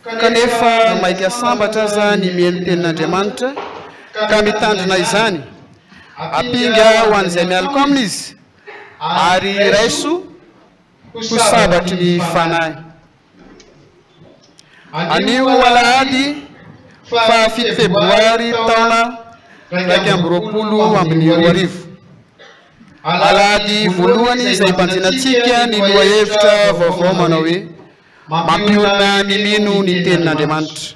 kanefa maika sambatra zany mihaino tenin'Andriamanitra ka mitandrina izany apinga ho an'izay mialako amin'izy ary raiso ho sabatry ny fanahy. Anio alahady fa 7 febroary taona 2024. Alahady voalohany izay mpanjinantsika ny lohahevitra vaovao manao hoe mampiorina ny mino ny tenin'Andriamanitra.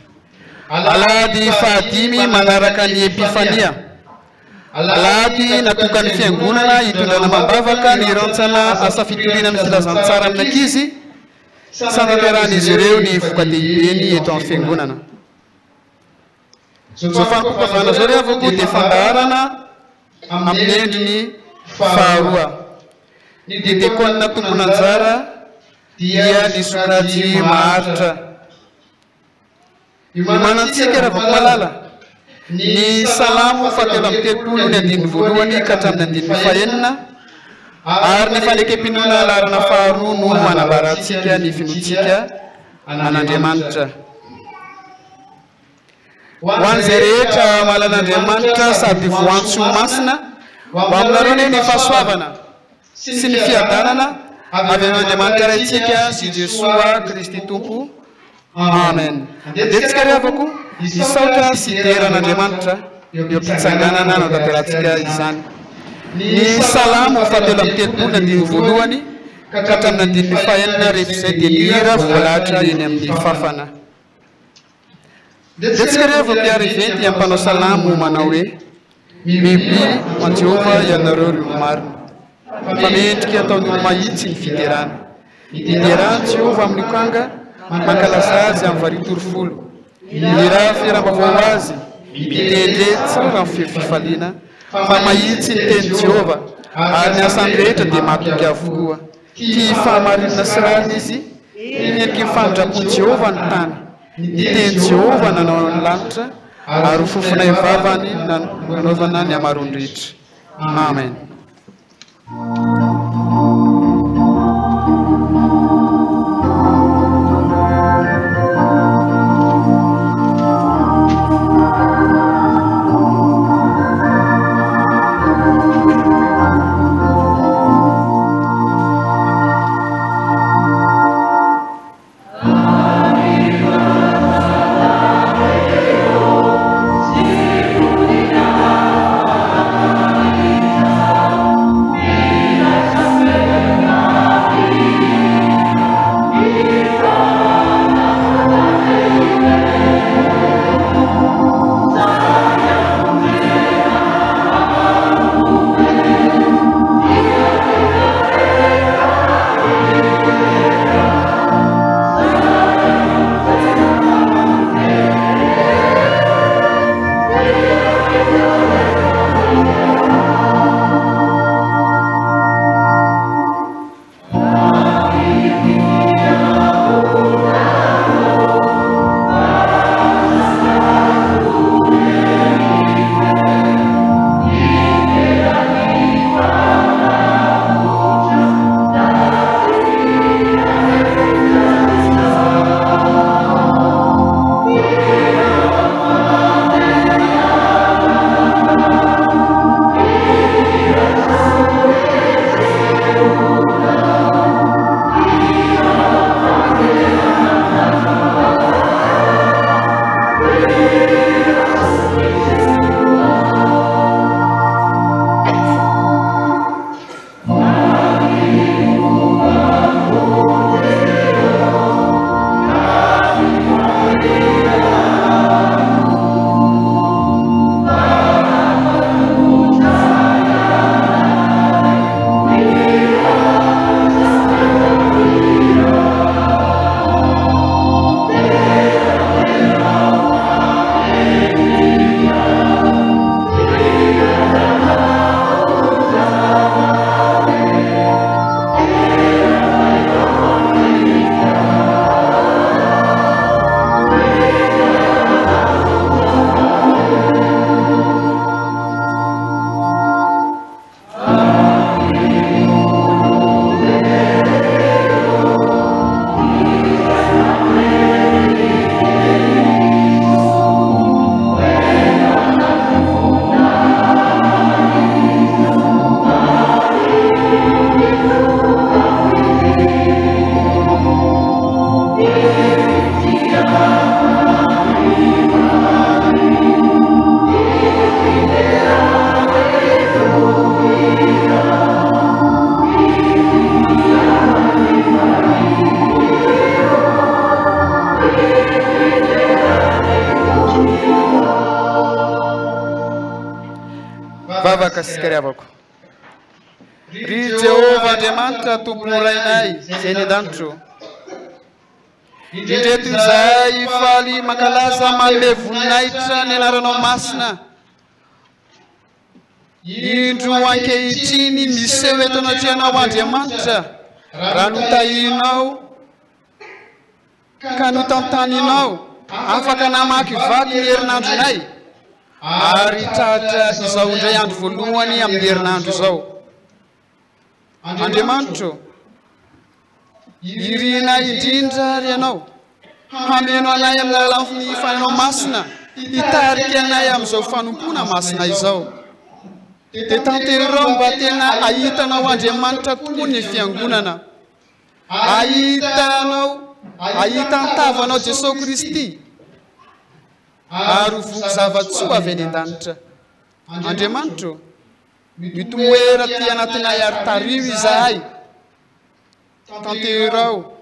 Alahady fahadimy manaraka ny epifania. Alahady natokany fiangonana hitondrana mambavaka ny rantsana asa fitoriana amin'ny filazantsara amin'ny ankizy sanateran'izy ireo ny vokadehibeny eto amin'ny fiangonana. Zao fankokavana zao rehavako dia fandaharana amin'ny endriny faharoa. Ny diakonina tompona anjara dia ny sokajy maharitra. Manantsika rehavako malala ny salamo fatelo amin'ny telopolo ny andininy voalohany ka hatramin'ny andininy fahaenina ary ny fanekempinoana larana faharoa no manambarantsika ny finoantsika an'Andriamanitra. Ho an'izay rehetra malan'Andriamanitra sady voantso masina ho aminareo ny fahasoavana sy ny fiadanana avy amin'Andriamanitra raintsika sy Jesoa Kristy Tompo. Amen. Andetsika rehavako isaotra sy teran'Andriamanitra eo am-pitsanganana natanterantsika izany. Ny salamo fatelo amin'ny telopolo ny andininy voalohany ka hatramin'ny andininy fahaenina rehefa izay dia ny hira voalahatra eny amin'ny fafana. Andetsika rehavako iariventy ampanao salamo manao hoe mihibily ho Jehova ianareo ry marina fa mendrika ataon'olo mahitsy ny fiderana. Niderany Jehova amin'ny okanga mankalaza azy amin'ny varitorofolo. Ny raha fiarambavao azy mitendry tsara amin'ny fifaliana fa mahitsy ny teny Jehova ary ny asany rehetra dia mahatonga avokoa. Tia fahamarinana sy rariny izy endriky fandrapon'i Jehova ny tany. Ny teny Jehova nanao ny lanitra ary fofona ivavany nanaovana ny amarondritra. Amen. Amen. mivavaka sikariavako. Ry Jehovah Andriamanitra tomporainay izay ny an-danitro. Indreto izay faly mankalaza manome voninahitra ny anaranao masina. Indro ankehitriny miseho eto anatrianao Andriamanitra raha notahinao ka notantaninao afaka namakivaky ny herinandronay ary tratra izao indray andro voalohany amin'ny herinandro izao. Andriamanitra, irina indrindra ary ianao hameno anay amin'ny alalan'ny fananao masina hitarika anay amin'izao fanompona masina izao. Dia tanterao mba tena ahitanao Andriamanitra tokoa ny fiangonana, ahitan-tavanao Jesosy Kristy ary voky zavatsoa avy any an-danitra. Andriamanitra, mitomoera ty anatinay ary tario izahay. Tanterao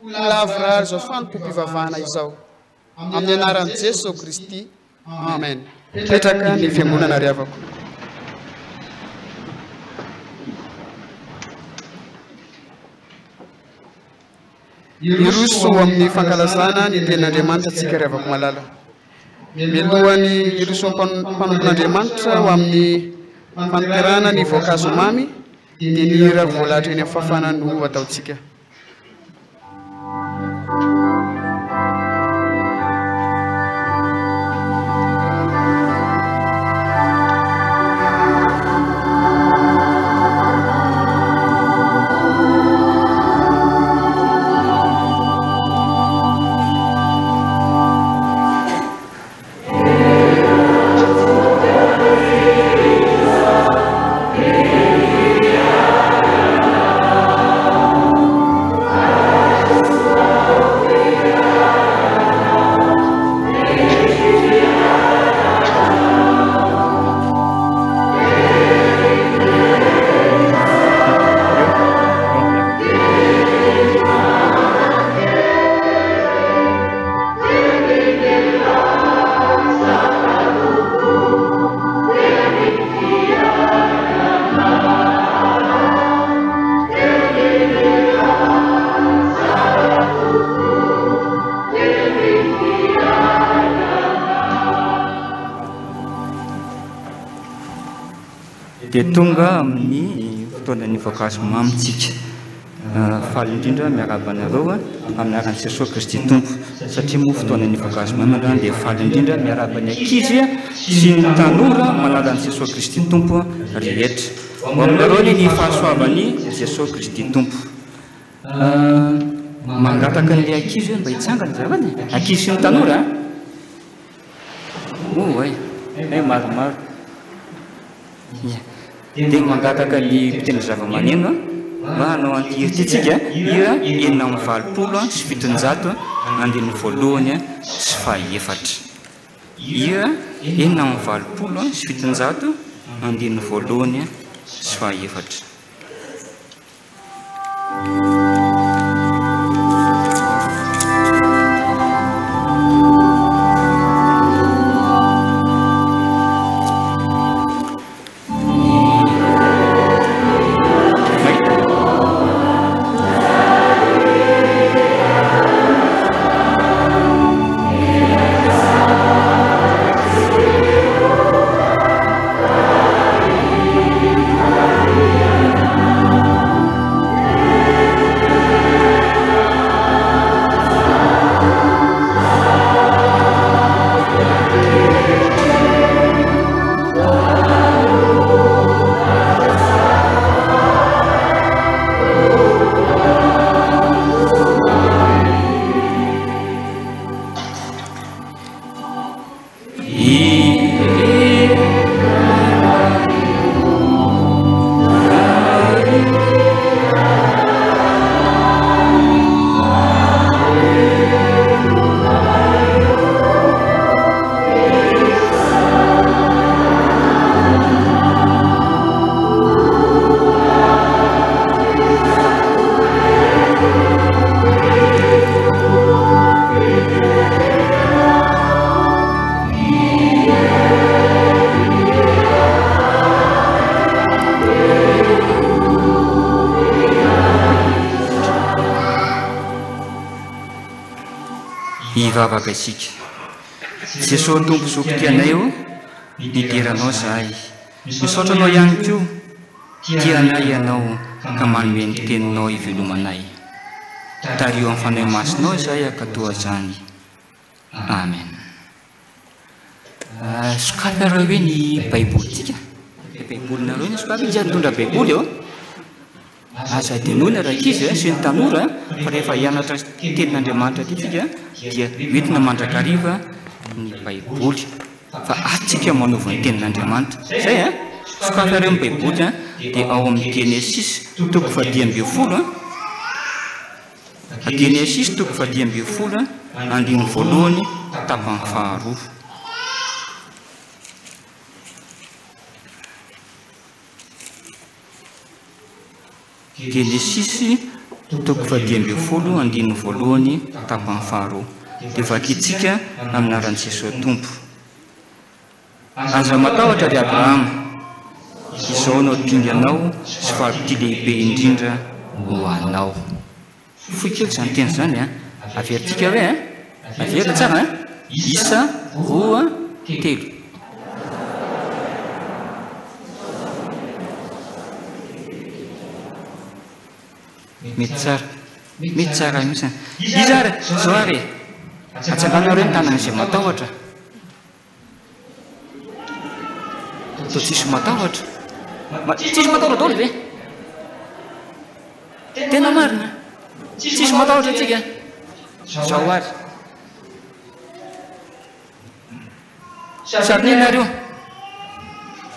lavrary izao fanompoam-pivavahana izao amin'ny anaran'i Jesosy Kristy. Amen. Petraka ny fiangonana riavako. Iroso amin'ny fankalazana ny ten'Andriamanitra tsika riavako malala. Milohany iroso mpanompon'Andriamanitra ho amin'ny fanokarana ny voankazo mamy dia ny hira voalahatra eny amin'ny fafana no ataontsika. Dia tonga amin'ny fotoanan'ny voankazo mamitsika. Faly indrindra miaraba anareo amin'ny aran'i Jesosy Kristy Tompo, satria moa fotoanan'ny voankazo mamandra dia faly indrindra miaraba ny ankizy sy ny tanora manaran'i Jesosy Kristy Tompo rehetra. Ho aminareo ny fahasoavan'ny Jesosy Kristy Tompo. Mangataka an'ilay ankizy mba hitsangana zavany. Ankizy sy ny tanora maromaro. Dia mangataka ny mpitendry zava-maneno mba hanao antiry tsika hira 920 sy 700 andin'ny voalohany sy fahaefatra. Hira 920 sy 700 andin'ny voalohany sy fahaefatra. Yeah. hivavaka isika. Jesosy tompo zokom-tianay io nidiranao zahay, misaotra anao ihany koa tianay ianao ka manome ny teninao ivelomanay. Tario amin'ny fanahy masinao izay akatoa zany. Amen. Sokafy arao hoe ny baibolintsika. Baibolinareo ny sokafy izy mitondra baiboly eo. Aza denona raha izy sy ny tanora fa rehefa hianatra tenin'Andriamanitra itsika dia entina mandrakariva ny baiboly fa atsika manova ny tenin'Andriamanitra. Zay sokafy areo ny baiboly dia ao amin'ny Genesis toko 10:10. Genesis toko 10:10 andiny voalohany tapany faharoa. Genesis toko 10:10 andiny voalohany tapany faharoa. Dia vakitsika amin'ny anaran'i Jesosy Tompo. Aza matahotra ry Abrahama, izao no dinganao sy faharoty lehibe indrindra ho anao. Fohy kely izany teny izany averintsika hoe averina tsara isa 2:3. Mety tsara mihitsy. Izy ary zao ary atsangana reo ny tanana izay matahotra. Toa tsisy matahotra. Tsisy matahotra daholo ve? Tena marina. Tsisy matahotra antsika. Zao ary. Sarina ianareo.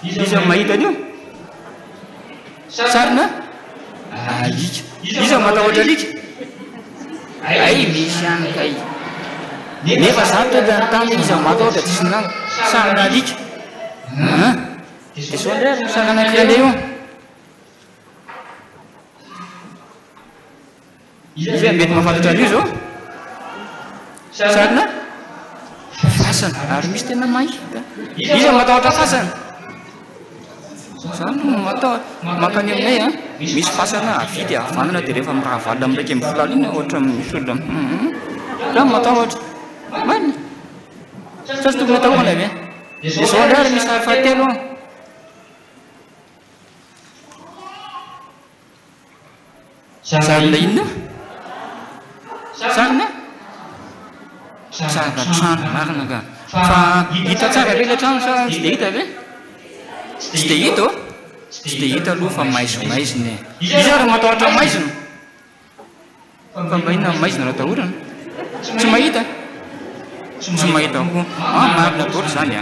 Iza mahita an'io? Sarina? Alika. Iza matahotra alika? Ay, misy ihany kay. Nefa zarotra dia nytany iza matahotra tsisy nanga. Sarina alika. Dia sao indray ary misarana anankiray eo. Iza mety mahafantatra an'io zao? Sarina? Fasana. Ary misy tena mahita. Iza matahotra fasana? Zany makany aminay misy fasana avidy avanana dia rehefa mirahavalina amin'iraika amby folaliana ohatra misy olona raha matahotra marina sasy tokony atahoana ave. Dia zao indray ary misy sary fahatelo sarina inona? Sarina? Sarina trano marina ka fa hita tsara ve ilay trano sa tsy dia hita ve? Tsy dia hita tsy dia hita aloha fa maizimaizina. Izy ary matahotra maizina fa mahina maizina raha tahorana tsy mahita koa marina daholo zany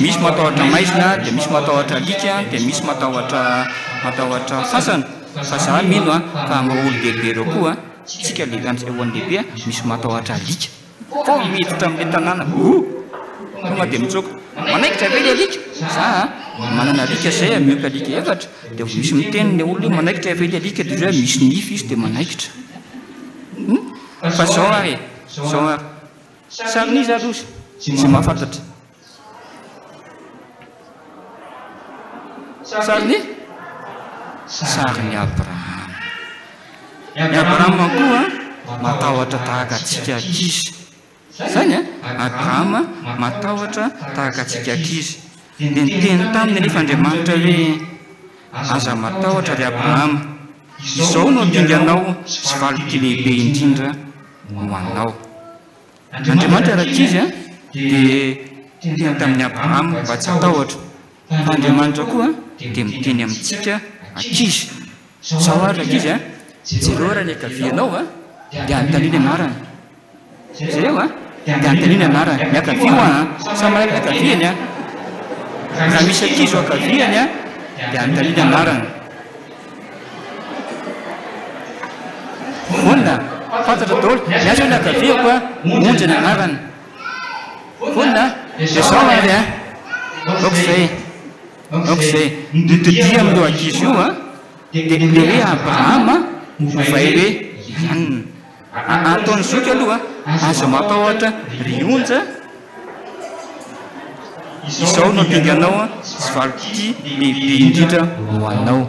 misy matahotra maizina dia misy matahotra alika dia misy matahotra fasana. Fa za mino fa olo lehibe reo koa tsika hoan'ny lehibe misy matahotra alika fa miditra amin'ilay tanàna tonga dia mitsoka manaikitra ve ilay alika. Za manana alika zay mioka alika efatra dia misy miteny ilay olona manaikitra ve ilay alika dia zao misy nify izy dia manaikitra. Fa zao ary sariniza aloha tsy mahafantatra. Sariny Abrahama. Ny Abrahama koa matahotra tahaka antsika ankizy. Zany Abrahama matahotra tahaka antsika ankizy. Dia niteny taminy nefa Andriamanitra hoe aza matahotra ry Abrahama, izao no dinganao sy valoty lehibe indrindra ho anao. Andriamanitra raha ankizy dia teny tamin'ny Abrahama mba tsy hatahotra. Andriamanitra koa dia miteny amintsika ankizy. Zao ary ankizy jereo raha ny akavianao dia anontaniana anarany. Jereo dia anontaniana anarany. Ny akavio samy manana ny akaviany raha misy ankizy akaviany dia anontaniana anarany. Vonona fantatra daholo miasa ny akaviako monjy ny anarany. Vonona dia zao ary aok'izay nitodia amin'io ankizy io dia le hoe Abrahama novay hoe ataony zoky aloha aza matahotra rionja izao no dinganao sy valoty lehibe indrindra ho anao.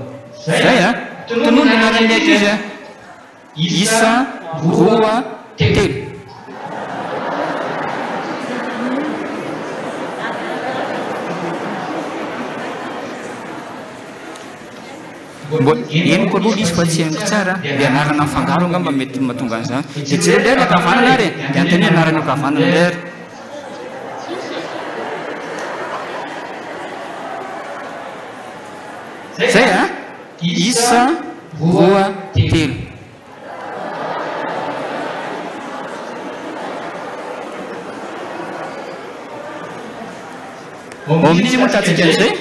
Zay tonono ny anaran'ny ankizy isa 2:3. eny koa aloha izy fa tsy haingo tsara dia anarana mifangaro angamba mety mahatonga an'izany dia jiro indray ny ankavanana ary dia antony anarana ankavanana indray ary zay a isa roa telo amin'izy moa tatsika an'izay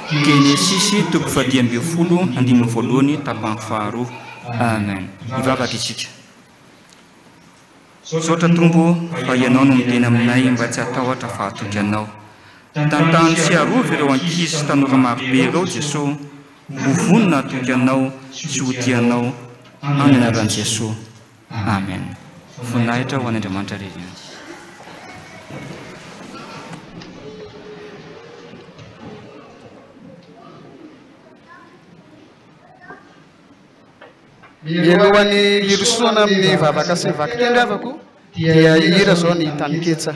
Genesisy toko 10:20 tapany faharoa. Amen. Ivavaka isika. Sotra Tompo fa ianao no miteny aminay mba tsy hatahotra fa hatoky anao. Tantany sy arovy ireo ankizy sy tanora marobe ireo Jesosy. Ho vonona hatoky anao sy ho tianao amin'ny anaran'i Jesosy. Amen. Voninahitra ho an'Andriamanitra ririny. Mialohan'ny hirosoana amin'ny vavaka sy vaky tendravako dia hira zao ny taniketsa.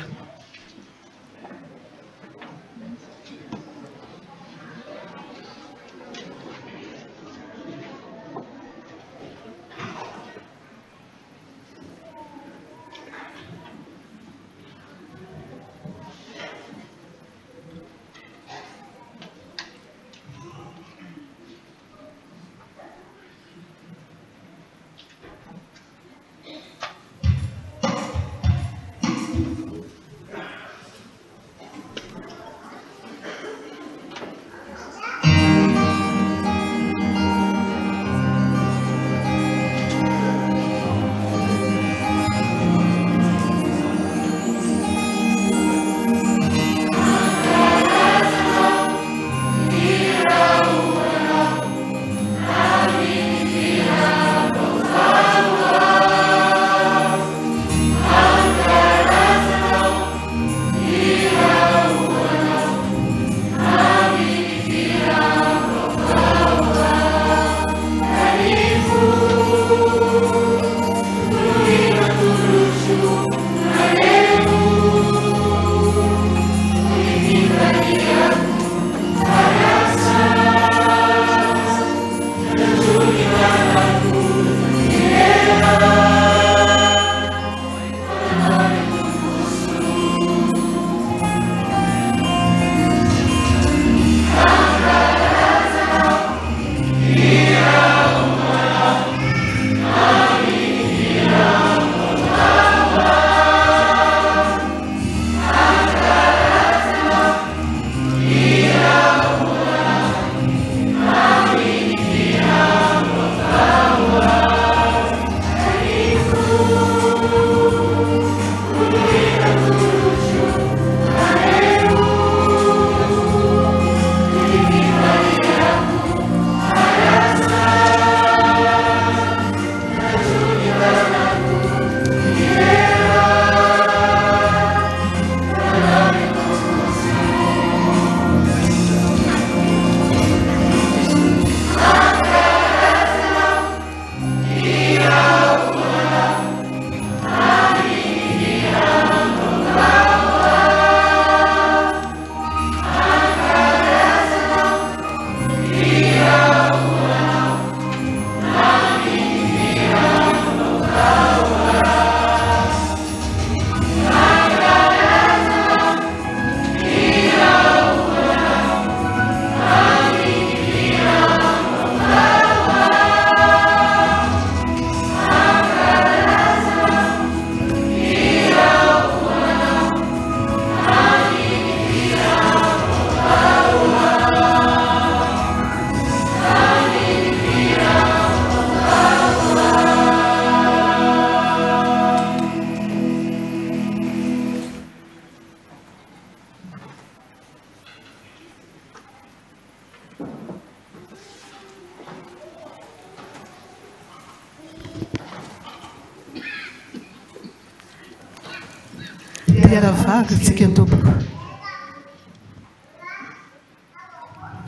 Vaga tsika tompoko.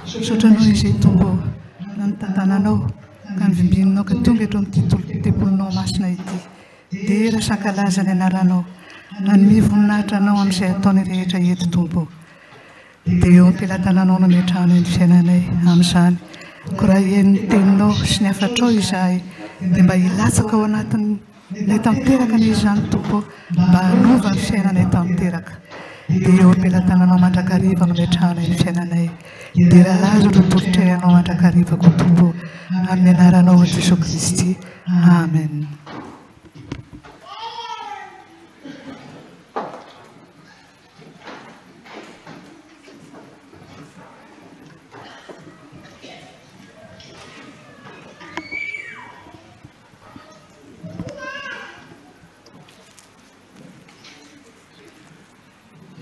Sotranao izay Tompo na ny tantananao ka ny vimbinanao ka tonga eto amin'ny tempolinao masina ity. Dia rasakalaza ny anaranao na ny mivoninahitra anao amin'izay ataony rehetra eto Tompo. dia eo ampilatananao no miatrano ny fiainanay amin'izany. Ko raha hen'ny teninao sy ny afatrao izahay dia mba hilatsaka ao anatin'ilay tanteraka ny izany tompo mba hanova ny fiainanay tanteraka. Dia eo ampilatananao mandrakariva no miatrano ny fiainanay. Dia raha azo rotoritrayanao mandrakarivako tompo amin'ny anaranao Jesosy Kristy. Amen.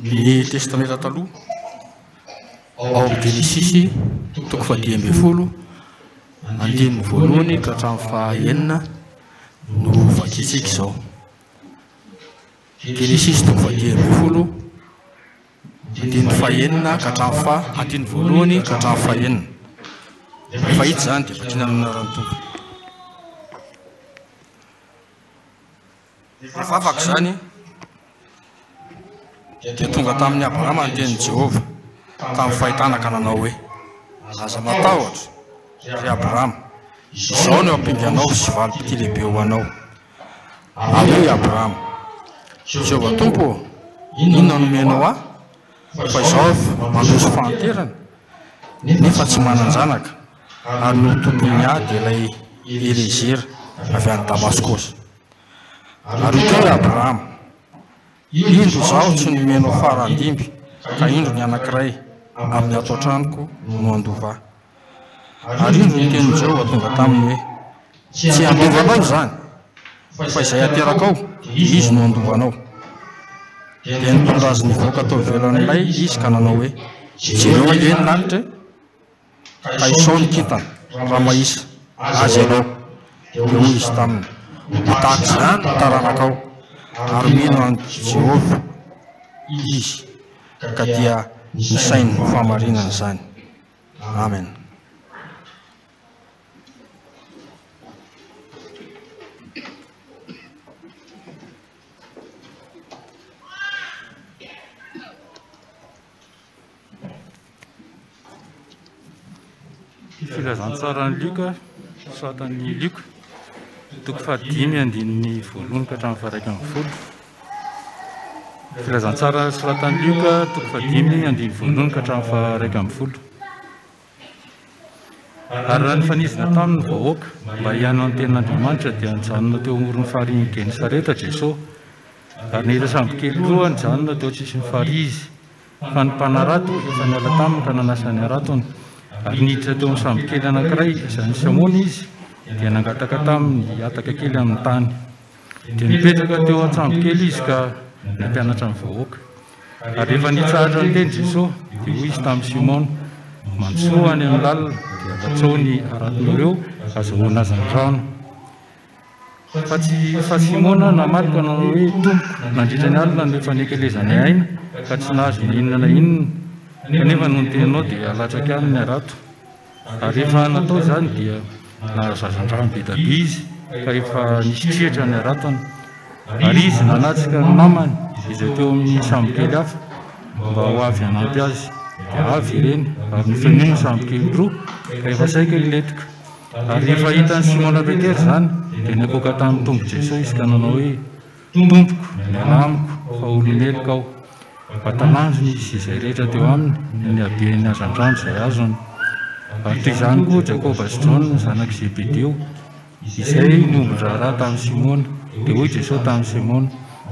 Ny testamenta taloha ao amin'ny Genesisy toko faha 10 andininy voalohany ka hatramin'ny faha 9 no vakiantsika izao. Genesisy toko faha 10 andininy faha 9 ka hatramin'ny faha andininy voalohany ka hatramin'ny faha 9. Rehefa hita izany dia vakiana amin'ny anaran'ny Tompo. Rehefa afaka izany dia tonga tamin'ny Abrahama ny tenin'i Jehova tamin'ny fahitana ka nanao hoe aza matahotra ry Abrahama, izao no ampinganao sy valopity lehibe ho anao. Ary hoe Abrahama, Jehova Tompo, inona nomenao ahy fa izao mandroso fahanterana nefa tsy manan-janaka, ary no tompony ahy dia ilay Elezera avy any Damaskosy. Ary hoe Abrahama, indro izao tsy nomenao farandimby ka indro ny anankiray amin'ny ato an-tranoko no andova. Ary indro ny tenin'i Jehova tonga taminy hoe tsy andovanao izany fa izay ateraka ao dia izy no andovanao. Dia nitondra azy nivoaka tao ivelan'ilay izy ka nanao hoe jereo anie ny lanitra ka izao ny kintana raha mahisa azy ianao. Dia hoy izy taminy tahaka izany no taranaka ao ary mino any Jehova izy ka dia nisainy ny famarinana izany. Amen. Filazantsara ny Luka, soatan'ny Luka, toko faha 5 andininy voalohany ka hatramin'ny faha 1 Filazantsara soatan'ny Luka, toko faha 5 andininy voalohany ka hatramin'ny faha 1. Ary raha ny fanizina taminy vahoaka mba hihaino ny tenin'Andriamanitra dia nijanona teo amoron'ny farihin'i Genesareta Jesosy. Ary ny sambo kely roa nijanona teo an-tsisiny farizy fa ny mpanarato efa niala taminy ka nanasa ny aratony. Ary niditra teo amin'ny sambo kely anankiray izany Simona izy dia nangataka taminy hiataka kely amin'ny tany. Dia nipetraka teo an-tsambo kely izy ka nampianatra amin'ny vahoaka. Ary rehefa nitsahatra ny teny Jesosy dia hoy izy tamin'ny Simona, mandrosoa any amin'ny lalina dia afatsao ny aratonareo azahoana azy ny rano. Fa Simona namalika nanao hoe tompoko, nandritra ny alina nefa niekelezany aina ka tsy nahazo ny inona na inona. Kanefa no nitenao dia alatraka any ny arato. Ary rehefa natao izany dia nahazazan-drano be dia be izy ka efa nisitrihatra ny aratony. Ary izy nanatsika ny namany izay teo amin'ny sambo kely hafa mba ho avy hanampy azy. Dia avy ireny ary nifenio ny sambo kely roa ka efa saika iletika. Ary rehefa hitan'ny Simona Petera izany dia nakoaka tamin'ny Tompo Jesosy izy ka nanao hoe Tompoko, miala amiko fa olomelika aho. Mpatananjony izy izay rehetra teo aminy ny habeny hazan-drano izay azony. Ary toy izany koa Jakoba sy Jona zanak' Zebedeo izay niombon-draharaha tamin'ny Simona. Dia hoy Jesosy tamin'ny Simona,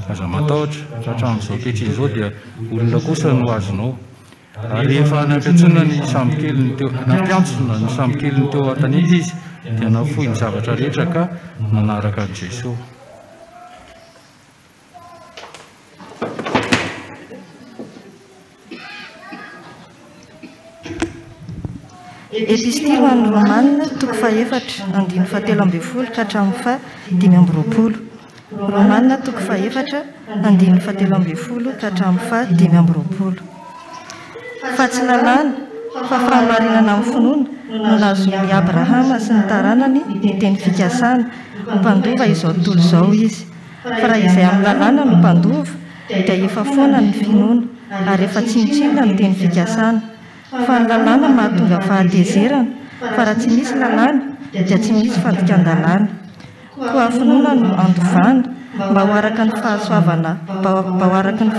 aza matahotra fa hatramin'izao ankehitriny izao dia olona kosa no azonao. Ary rehefa nampiantsona ny sambo keliny teo an-tanety izy dia nafoy ny zavatra rehetra ka nanaraka an'i Jesosy. Epistily ho an'ny Romanina toko faha 4 andininy faha 13 ka hatramin'ny faha 20. Romanina toko faha 4 andininy faha 13 ka hatramin'ny faha 20. Fa tsy lalàna fa fahamarinana amin'ny finoana no nazon'ny Abrahama sy ny taranany ny teny fikasana ho mpandova izao tontolo izao izy. Fa raha izay amin'ny lalàna no mpandova dia efa foana ny finoana. ary efa tsinotsinona ny teny fikasana fa ny lalàna mahatonga fahatezerana fa raha tsy misy lalàna dia tsy misy fandikan-dalàna koa finoana no andovana mba ho araka ny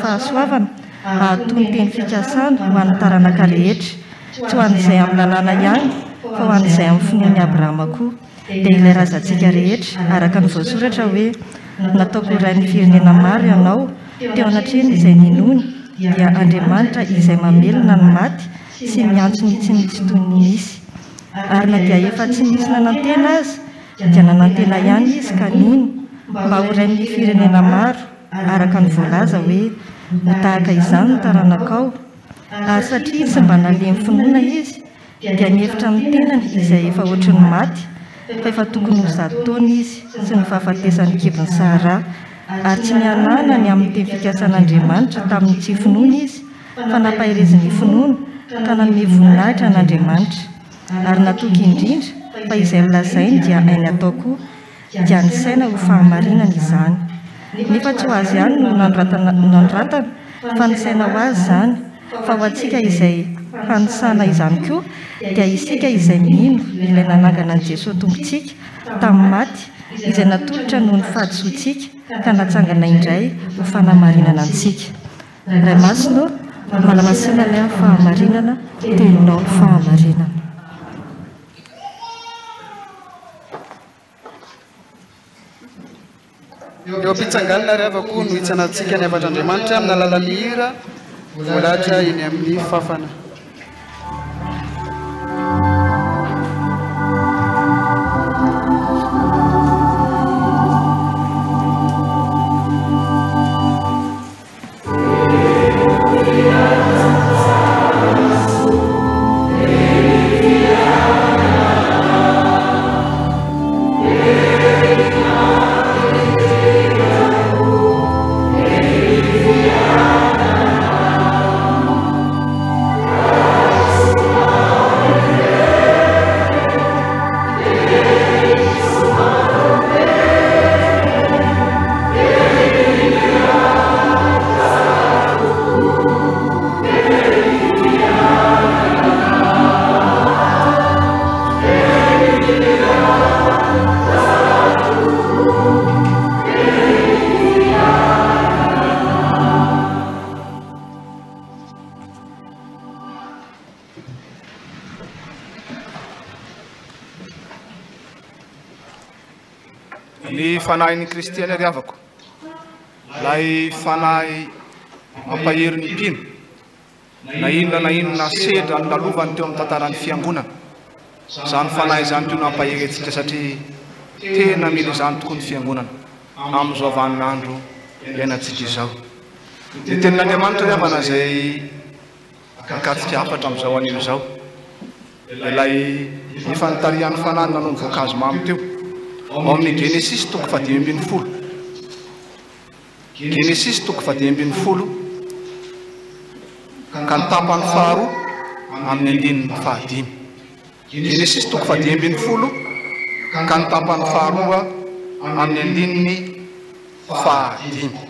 fahasoavana ahatony teny fikasana ho an'ny taranaka rehetra tsy ho an'izay amin'ny lalàna ihany fa ho an'izay amin'ny finoany Abrahama koa dia ilay razantsika rehetra araka ny voasoratra hoe nataoko rain'ny firenena maro ianao teo anatreny izay ninony dia Andriamanitra izay mamelona ny maty sy miantso ny tsy misy toy ny misy ary na dia efa tsy misy nanantena azy dia nanantena ihany izy kanino mba ho rain'ny firenena maro araka ny voalaza hoe ho tahaka izany ny taranakao ary satria tsy mba nalemy finoana izy dia mihevitra ny tenany izay efa ohatry ny maty fa efa tokony ho 100 taona izy sy ny fahafatesany kibony Sara ary tsy nianana ny amin'ny teny fikasan'Andriamanitra tamin'ny tsy finoana izy fa nampahireziny finoana ka nanome voninahitra an'Andriamanitra ary natoky indrindra fa izay lazainy dia ainy atao koa dia ny saina ho fahamarinana izany nefa tsy ho azy ihany no nanoratana fa ny saina ho azy izany fa ho antsika izay hanisana izany koa dia isika izay mino ilay nanangana an'i Jesosy tompontsika tamin'ny maty izay natolotra noho ny fahadisoantsika ka natsangana indray ho fanamarinana antsika. Ray masina malamasina ilay fahamarinana teninao fahamarinana. Eo am-pitsanganana ry havako no hitsanantsika ny avatr'Andriamanitra amin'ny alalan'ny hira voalahatra eny amin'ny fafana. Ny fanahin'ny kristiana ry havako, lay fanahy mampahery ny mpino na inona sedra ny lalovany teo amin'ny tantaran'ny fiangonana. Izany fanahy izany teo nampahery antsika satria tena mila izany tokoa ny fiangonana amin'izao vaninandro iainantsika izao. Ny tenin'Andriamanitra ry havana izay akatsika afatra amin'izao anio izao. Ilay ny fanontarian'ny fanahy nanao ny voankazo mamy teo ao amin'ny Genesis toko 10:10. Genesis toko 10:10 ka ny tapany faharoa amin'ny andininy fahadimy. Genesis toko 10:10 ka ny tapany faharoa amin'ny andininy fahadimy.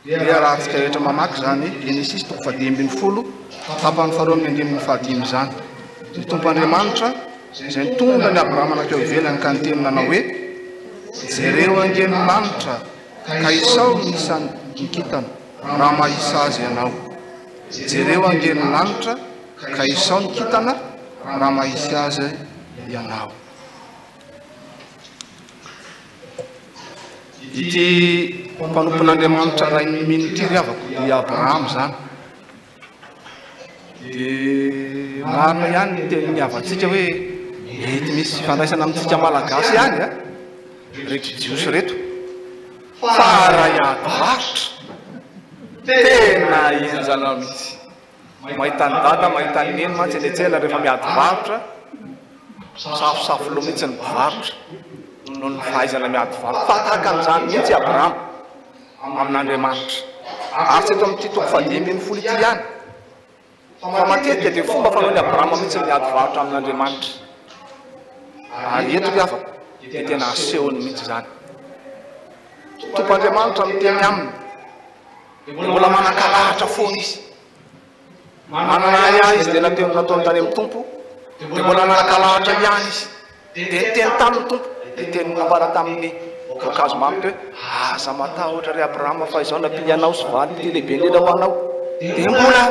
Dia raha tsika rehetra mamaky zany Genesis toko 10:10 tapany faharoa amin'ny andininy fahadimy zany. Ny Tompoandriamanitra izay nitondra ny Abrahama nakeo ivelany ka nyteny nanao hoe jereo angeny lanitra ka Esau nisany nikitana raha mahisa azy ianao. Jereo angeny lanitra ka Esau nikitana raha mahisa azy ianao. Ity mpanompon'Andriamanitra ray minitra ry havako dia Abrahama zany. Dia marina ihany ny teny niavantsika hoe mety misy fandraisana amintsika malagasy ihany rehetra jiosy reto fara iadivarotra tena enjana mihitsy. Mahita ny dada mahita ny neny mantsy eny etsela rehefa miadivarotra safosafo loha mihitsy ny mpivarotra noho ny fahaizana miadivarotra. Fa tahaka an'izany mihitsy Abrahama amin'Andriamanitra ary tsy eto amin'ity toko 10:10 ity ihany fa matetika dia fomba fanaon'ny Abrahama mihitsy miadivarotra amin'Andriamanitra. Ary eto ry havako dia tena asehony mihitsy zany Tompoandriamanitra miteny aminy dia mbola manan-kalahatra foana izy. Manana ihany izy dia nataony tany amin'ny tompo dia mbola manan-kalahatra ihany izy dia teny tamin'ny tompo dia teny nambara tamin'ny voankazo mamy hoe aza matahotra ry Abrahama fa izao nampianao sy valy ty lehibe indrindra ho anao dia mbola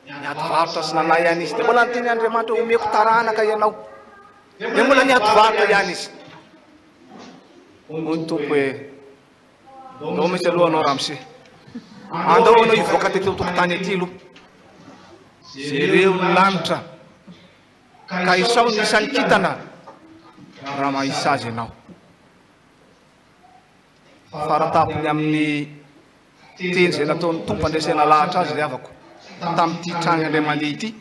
niady varotra sy nanay ihany izy dia mbola niteny Andriamanitra omeko taranaka ianao dia mbola niady varotra ihany izy. Hoy ny tompo hoe ndao misy aloha anao Ramose, andao anao hivoaka teto tokotany aty aloha, jereo ny lanitra ka isao ny isan'ny kitana raha mahisa azy ianao. Faratapony amin'ny teny izay nataon'ny tompo andraisana lahatra azy ry havako tamin'ity trany andray mandeha ity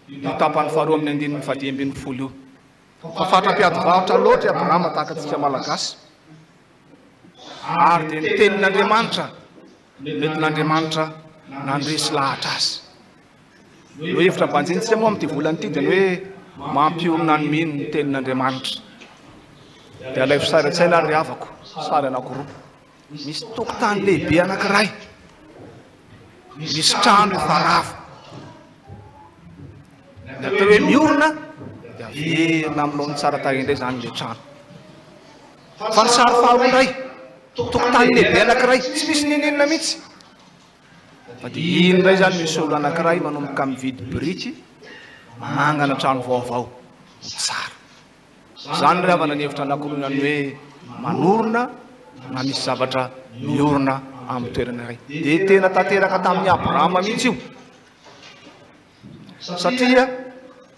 io tapany faharoa amin'ny andininy fadimy ambin'ny folo io. Fa fatra-piady varotra loatra Abrahama tahaka antsika malagasy, ary dia nitenin'Andriamanitra mety n'Andriamanitra nandresy lahatra azy. Io hevitra mbanjintsika moa amin'ity volana ity dia ny hoe mampiomina ny mino ny tenin'Andriamanitra. Dia alay fisaran-tsaina ary ry havako sary anankiroa, misy tokotany lehibe anankiray, misy trano ivaravo, dia atao hoe miorina dia averina amin'ilao tsara tarehy indray zany le trano. Fa ny sary faharoa indray, tokotany lehibe anankiray tsy misy ninina mihitsy, fa dia iny indray zany misy olo anankiray manomboka mividy biriky mangana trano vaovao tsara. Zany ry havana ny hevitra anankiroa ny hoe manorina na misy zavatra miorina amin'ny toerana iray. Dia tena tanteraka tamin'ny Abrahama mihitsy io, satria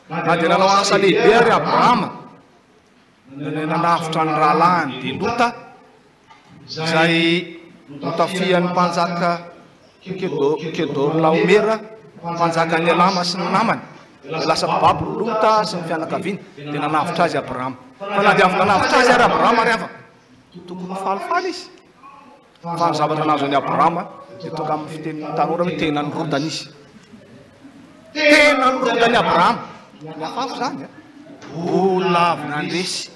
na dia nanao asa lehibe ary Abrahama nanavitra ny rahalahiny dia Lota izay notafian'ny mpanjaka Kedorlaomera, mpanjakan'ny Elama sy ny namany, lasa babo Lota sy ny fianakaviany dia nanavitra azy Abrahama. Fa na dia avy nanavitra azy ary Abrahama ry havana tokony falifaly izy. Fa ny zavatra nazo any Abrahama dia tonga amin'ny fitenin'ny tanora hoe tena nirodana izy, tena nirodany Abrahama. Ny afafy zany olona avy nandresy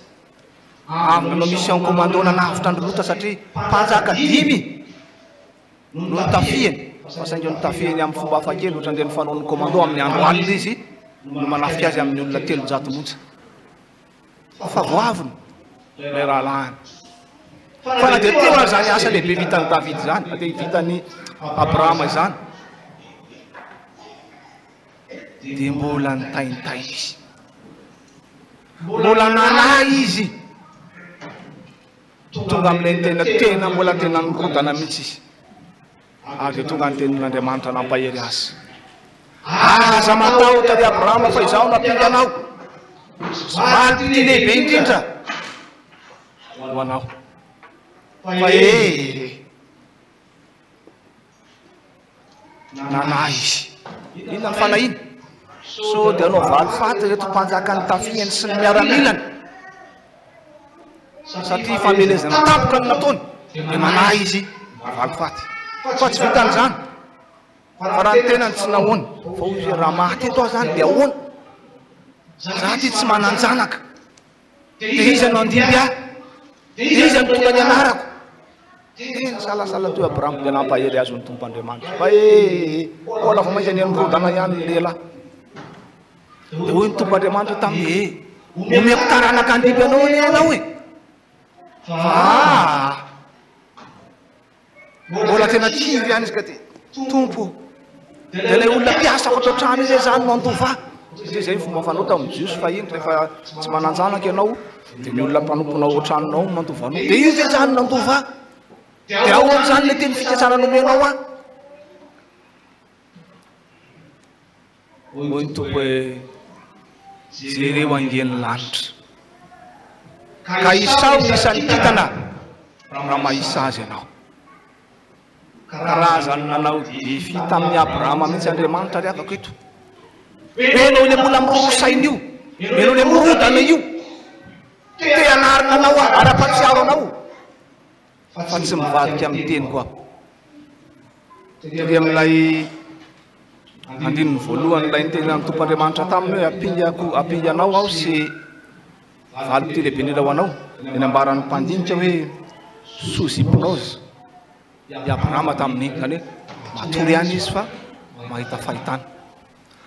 avy nanao mission commando nanavitra ny Lota satria mpanjaka 5 no nitafiany. Fa saingy nitafiany amin'ny fomba hafakely ohatra indray ny fanaon'ny commando amin'ny andro alina izy no manafika azy amin'ny olona 300 monja. Fa voaviny ilay rahalahiny. Fa na dia tena zany asa lehibe vitan'ny David zany, na dia vitan'ny Abrahama zany, dia mbola nitainitaina izy, mbola nanay izy, tonga amin'ilay tena mbola tena nirodana mihitsy izy. Ary dia tonga ny tenin'Andriamanitra nampahery azy. Aza matahotra ry Abrahama fa izaho nampinga anao, valy ty lehibe indrindra ho anao. Fa nanay izy. Inona ny fanahiny? So dia anao valy faty reto mpanjaka ny tafiany sy ny miaramilany, satria famelezana tampoka ny nataony dia nanay izy valy faty. Fa tsy vitan'izany, fa raha ny tenany tsy nahoana, fa hoy raha maty eto aho zany dia ahoana? Zaho ty tsy manan-janaka, dia iza no andimby ahy, dia iza no tonga ny anarako. Tena salasala toy Abrahama dia nampahery azy ny tompo Andriamanitra. Fa ola fa maizany nirodana ihany ny lehilahy. Dia hoy ny tompo Andriamanitra taminy omeko taranaka andimby anao ny anao e. Fa mbola tena tiry ihany izy ka dia tompo, dia ilay olona mpiasako atao trano izay zany no andova. Zay fomba fanota amin'ny jiosy fa iny rehefa tsy manan-janaka ianao dia ny olona mpanomponao ohatranonao mandovanao, dia io zay zany nandova. Dia ahoana zany le teny fikasana nomenao a? Hoy ny tompo hoe jereo angen'ny lanitra ka isao ny isan'ny kitana raha mahisa azy ianao. Karazany nanao defy tamin'ny Abrahama mihitsy Andriamanitra ry havako eto. Enao le mbola mirorosaina io, enao le mirodana io, te anarina anao ara-patsiaro anao, fa tsy mivadika amin'ny teny koa. Dia amin'ilay andininy voalohany ilay nitenany tompo Andriamanitra taminy hoe ampingy anao aho sy valy ty lehibe indrindra ho anao, dia nambaran'ny mpandinika hoe sous hypnose i Abrahama tamin'iny zany hoe matory ihany izy fa mahita fahitana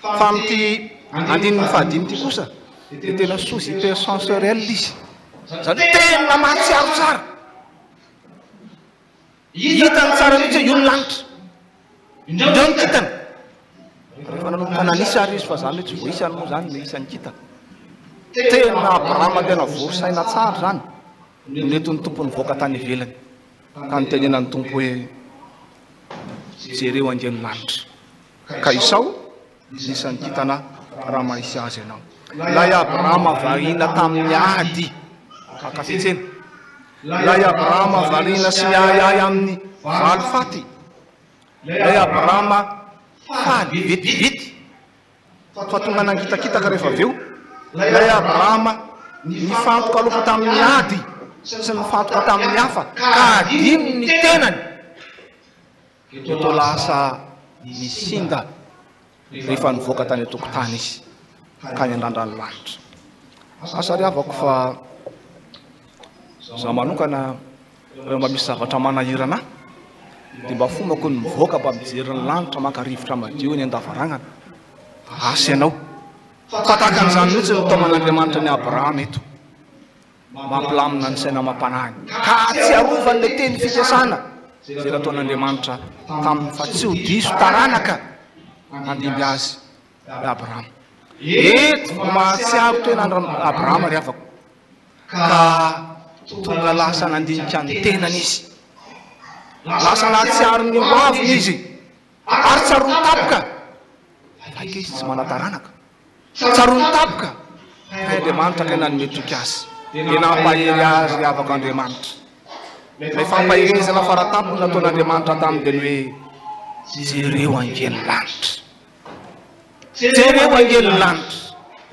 fa amin'ity andininy fahadimy ity kosa dia tena sous hypersensoriel izy zany tena mahatsiaro tsara hitany tsara mihitsy io ny lanitra indreo ny kitana rehefa nanomboka nanisy ary izy fa zany hoe tsy voisany moa zany le isany kitana tena Abrahama tena vorosaina tsara zany netony tompony voaka tany ivelany ka nitenena ny tompo hoe jereo andiany lanitra ka isao isany kitana raha mahisy azy ianao lay Abrahama varina tamin'ny ady akafetsena lay Abrahama varina sy miayay amin'ny valo faty lay Abrahama faly vetivety fa tonga nangitakitaka rehefa aveo lay Abrahama nifantoka aloha tamin'ny ady sy nifantoka tamin'ny hafa ka adiny ny tenany to lasa nisinda rehefa nivoaka tany atokotany izy ka ny andrandra ny lanitra asariavako fa za manokana mba misy zavatra manahirana dia mba fombako ny mivoaka mba mijery ny lanitra maka-rivotra madio ny andavaragnana asy ianao fa takan'izany mihitsy ny taoman'Andriamanitra ny Abrahama eto mampilamina ny saina mampanahy ka tsy arovany le teny fikasana zay nataon'Andriamanitra tamin'ny fa tsy ho diso taranaka andimby azy Abrahama eto mahatsiaro tena Abrahama ry havako ka tonga lasa nandinika ny tenany izy lasa nahatsiaro ny hoaviny izy ary tsaro ny tapoka aika izy tsy manataranaka tsaro ny tapoka Andriamanitra ka nanometoky azy dia nampahery azy havako Andriamanitra lay fampaherezana faratapony nataon'Andriamanitra taminy dia ny hoe jereo angeny lanitra jereo angeny lanitra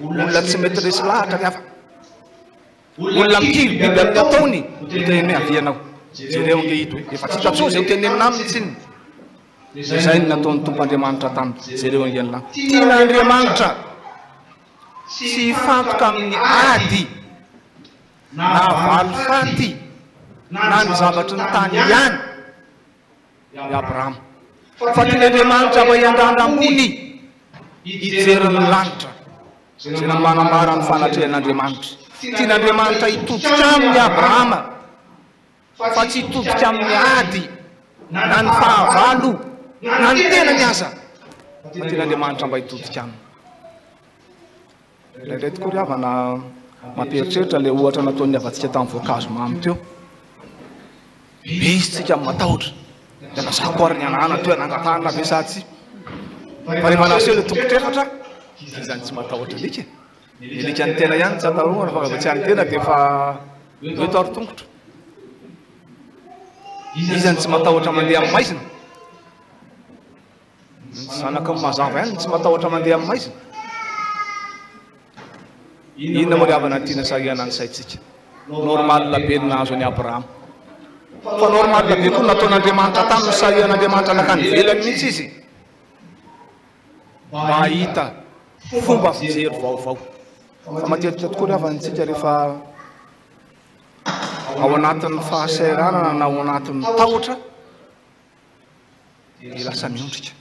olona tsy mety resy lahatra ry hafa olona mikiry biby amin'ny ataony teny hoe avianao jereo ange hito efa tsy tatso zay hotenenina aminy tsiny zay ny nataon'ny tompo Andriamanitra taminy jereo angeny lanitra tiana Andriamanitra sy fantoka amin'ny ady na valo faty na ny zavatry ny tany ihany i Abrahama fa tian'Andriamanitra mba hiandrandram-bony hijery ny lanitra zay manambara ny fanatrehan'Andriamanitra tian'Andriamanitra hitodika amin'ny Abrahama fa tsy hitodika amin'ny ady na ny fahavalo na ny tena ny asa fa tian'Andriamanitra mba hitodika aminy indraindray tokoa ry havana mampieritreritra le ohatra nataon'ny avatsika tamin'ny voankazo mamy teo be izy tsika matahotra dia nasako ary ny anana teo nangatahana ve sa tsy fa rehefa naseho le tompotrefatra izany tsy matahotra lika milika ny tena ihany tsy ataroana fa rehefa tsy any tena dia efa eto ary tongotra izany tsy matahotra mandeha amin'ny maizina zanaka mazava ihany tsy matahotra mandeha amin'ny maizina inona moa ry havana tiana sahihana ny saitsika normal be ny nahazo any Abrahama fa normal be koa nataon'Andriamanitra taminy sahihan'Andriamanitra nakany velany mihitsy izy mba hahita fomba fijery vaovao fa matetika tokoa ry havantsika rehefa ao anatin'ny fahasairanana na ao anatin'ny tahotra dia lasa miondrika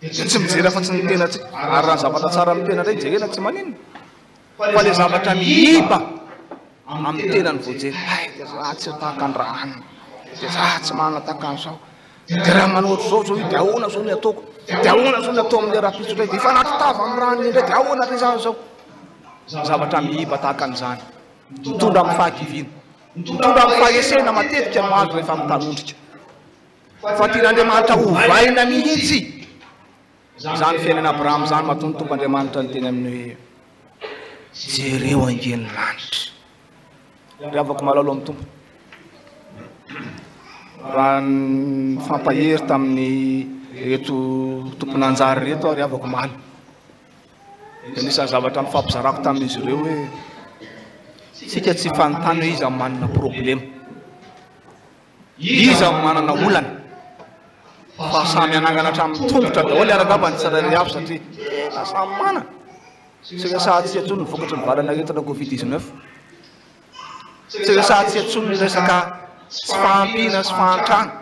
tsy mijery fa tsy ny tena tsika ary raha zavatra tsara amin'ny tena indray jerena tsy maninona fa le zavatra mihiba amin'ny tenany voajery dia za tsy tahaka ny raha anina dia za tsy manana tahaka an'izao dia raha manohatry zao zao dia ahoana zao ny ataoko dia ahoana zao ny atao amin'le raha pitso indray dia efa natotava amin'ny raha indray dia ahoana ry zany zao zavatra mihiba tahaka an'izany mitondra amin'ny fahakiviana mitondra amin'ny fahesena matetika no azo rehefa mitanondrika fa tian'Andriamanitra hovaina mihitsy zany fiainana Abrahama zany mahatonga tompo Andriamanitra ny teny amin'ny hoe jereo angeny lanitra ry havako malalo amin'ny tompo raha ny fampahery tamin'ny reto tompon'anjary reto ry havako maly anisan'ny zavatra mifampizarako tamin'izy ireo hoe sika tsy fanontany hoe iza manana problema iza manana olana fa samy anangana hatramin'ny tongotra daholo arangamba ny tsirairay avy satria tena samy mana tsy resahantsika tsony ny vokatry ny valana retina Covid-19 tsy resahantsika tsony ny resaka tsy fahampiana sy fahantrana